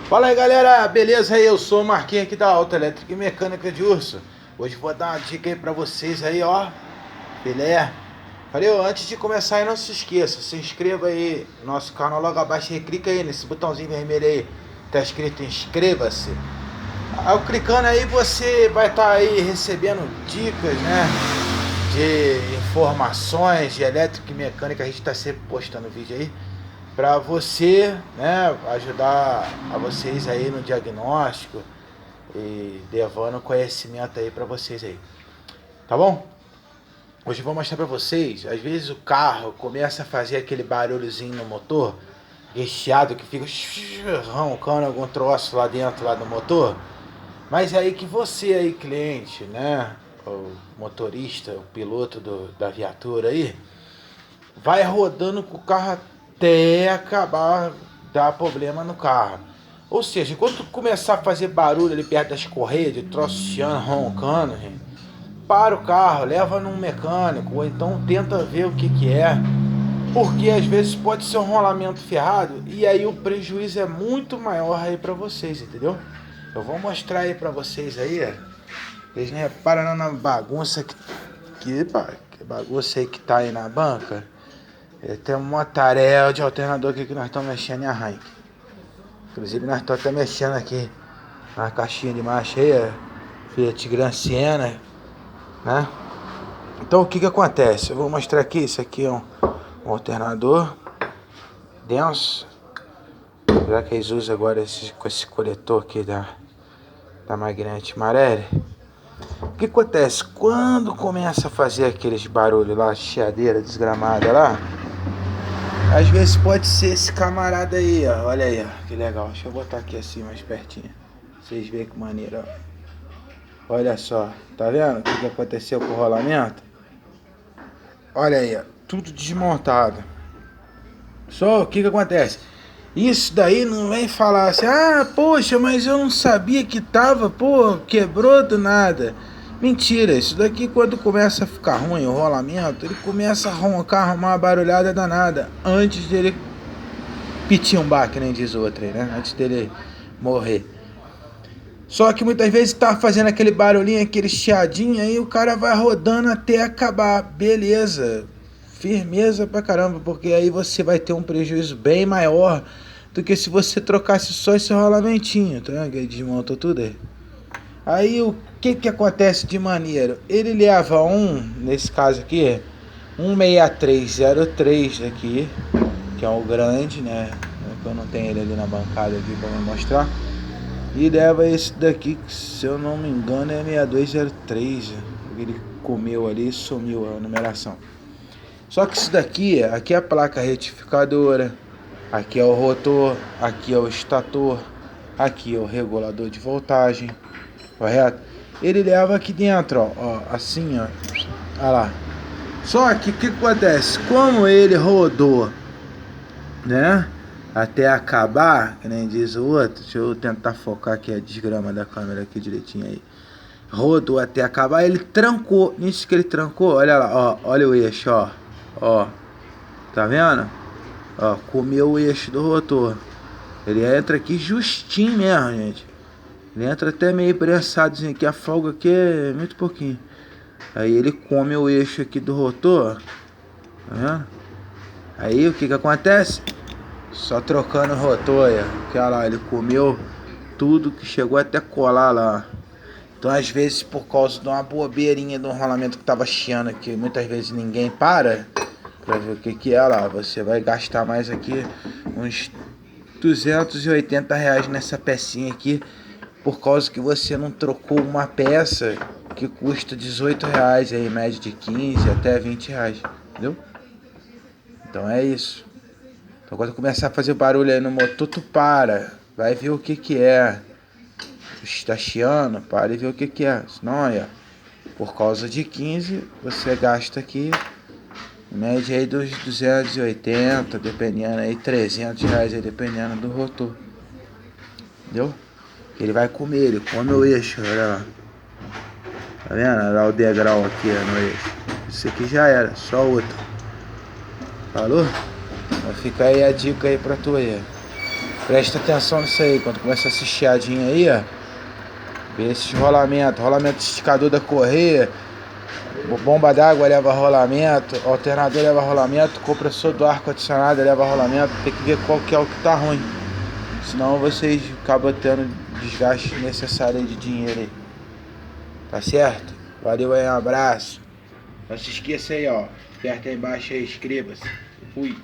Fala aí galera, beleza aí? Eu sou o Marquinhos aqui da Auto Elétrica e Mecânica de Urso. Hoje vou dar uma dica aí pra vocês aí, ó. Filé. Valeu, antes de começar aí não se esqueça, se inscreva aí no nosso canal logo abaixo e clica aí nesse botãozinho vermelho aí. Tá escrito inscreva-se. Ao clicando aí você vai estar aí recebendo dicas, né? De informações de elétrica e mecânica. A gente tá sempre postando vídeo aí para você, né, ajudar a vocês aí no diagnóstico e levando conhecimento aí para vocês aí, tá bom? Hoje eu vou mostrar para vocês, às vezes o carro começa a fazer aquele barulhozinho no motor, recheado que fica roncando algum troço lá dentro lá do motor, mas é aí que você aí, cliente, né, o motorista, o piloto da viatura aí, vai rodando com o carro até acabar dar problema no carro. Ou seja, quando começar a fazer barulho ali perto das correias, de troço chiando, roncando, gente, para o carro, leva num mecânico, ou então tenta ver o que é. Porque às vezes pode ser um rolamento ferrado e aí o prejuízo é muito maior aí para vocês, entendeu? Eu vou mostrar aí para vocês aí. Vocês não reparam na bagunça que bagunça aí que tá aí na banca. Tem uma tarefa de alternador aqui que nós estamos mexendo em arranque. Inclusive nós estamos até mexendo aqui na caixinha de marcha aí, Fiat Gran Siena, né? Então o que acontece? Eu vou mostrar aqui, isso aqui é um alternador denso. Já que eles usam agora com esse coletor aqui da Magnete Marelli. O que acontece? Quando começa a fazer aqueles barulhos lá, chiadeira desgramada lá, às vezes pode ser esse camarada aí, ó. Olha aí, ó. Que legal. Deixa eu botar aqui assim mais pertinho. Vocês veem que maneiro, ó. Olha só. Tá vendo o que aconteceu com o rolamento? Olha aí, ó. Tudo desmontado. Só o que acontece? Isso daí não vem falar assim, ah, poxa, mas eu não sabia que tava, pô, quebrou do nada. Mentira, isso daqui quando começa a ficar ruim o rolamento, ele começa a roncar, arrumar uma barulhada danada, antes dele pitimbar, que nem diz o outro aí, né? Antes dele morrer. Só que muitas vezes tá fazendo aquele barulhinho, aquele chiadinho, aí o cara vai rodando até acabar, beleza. Firmeza pra caramba, porque aí você vai ter um prejuízo bem maior do que se você trocasse só esse rolamentinho, tá vendo? Que ele desmontou tudo aí. Aí o que acontece de maneiro? Ele leva nesse caso aqui, 16303 aqui, que é o grande, né? Eu não tenho ele ali na bancada aqui pra me mostrar. E leva esse daqui, que se eu não me engano é 6203, ele comeu ali e sumiu a numeração. Só que isso daqui é a placa retificadora, aqui é o rotor, aqui é o estator, aqui é o regulador de voltagem, correto? Ele leva aqui dentro, ó, assim, ó, olha lá. Só que o que acontece? Como ele rodou, né, até acabar, que nem diz o outro, deixa eu tentar focar aqui a desgrama da câmera aqui direitinho aí. Rodou até acabar, ele trancou, nisso que ele trancou, olha lá, ó, olha o eixo, ó. Ó, tá vendo? Ó, comeu o eixo do rotor. Ele entra aqui justinho mesmo, gente. Ele entra até meio prensadozinho aqui. A folga aqui é muito pouquinho. Aí ele come o eixo aqui do rotor. Tá vendo? Aí o que acontece? Só trocando o rotor aí, que olha lá, ele comeu tudo que chegou até colar lá. Então às vezes por causa de uma bobeirinha de um rolamento que tava chiando aqui, muitas vezes ninguém para pra ver o que é lá, você vai gastar mais aqui uns R$280 nessa pecinha aqui, por causa que você não trocou uma peça que custa R$18 aí, média de 15 até R$20, entendeu? Então é isso. Então quando começar a fazer barulho aí no motor, tu para, vai ver o que é. Está chiando, para e ver o que é. Senão, olha, por causa de 15, você gasta aqui média aí dos 280, dependendo aí, R$300 aí, dependendo do rotor. Entendeu? Ele vai comer, ele come o eixo, olha lá. Tá vendo? Olha lá o degrau aqui, ó, no eixo. Isso aqui já era, só outro. Falou? Vai ficar aí a dica aí pra tu aí. Presta atenção nisso aí, quando começa essa chiadinha aí, ó. Vê esses rolamentos, rolamento esticador da correia, bomba d'água leva rolamento, alternador leva rolamento, compressor do ar condicionado leva rolamento. Tem que ver qual que é o que tá ruim, senão vocês acabam tendo desgaste necessário aí de dinheiro aí. Tá certo? Valeu aí, um abraço. Não se esqueça aí, ó, aperta aí embaixo aí, inscreva-se. Fui.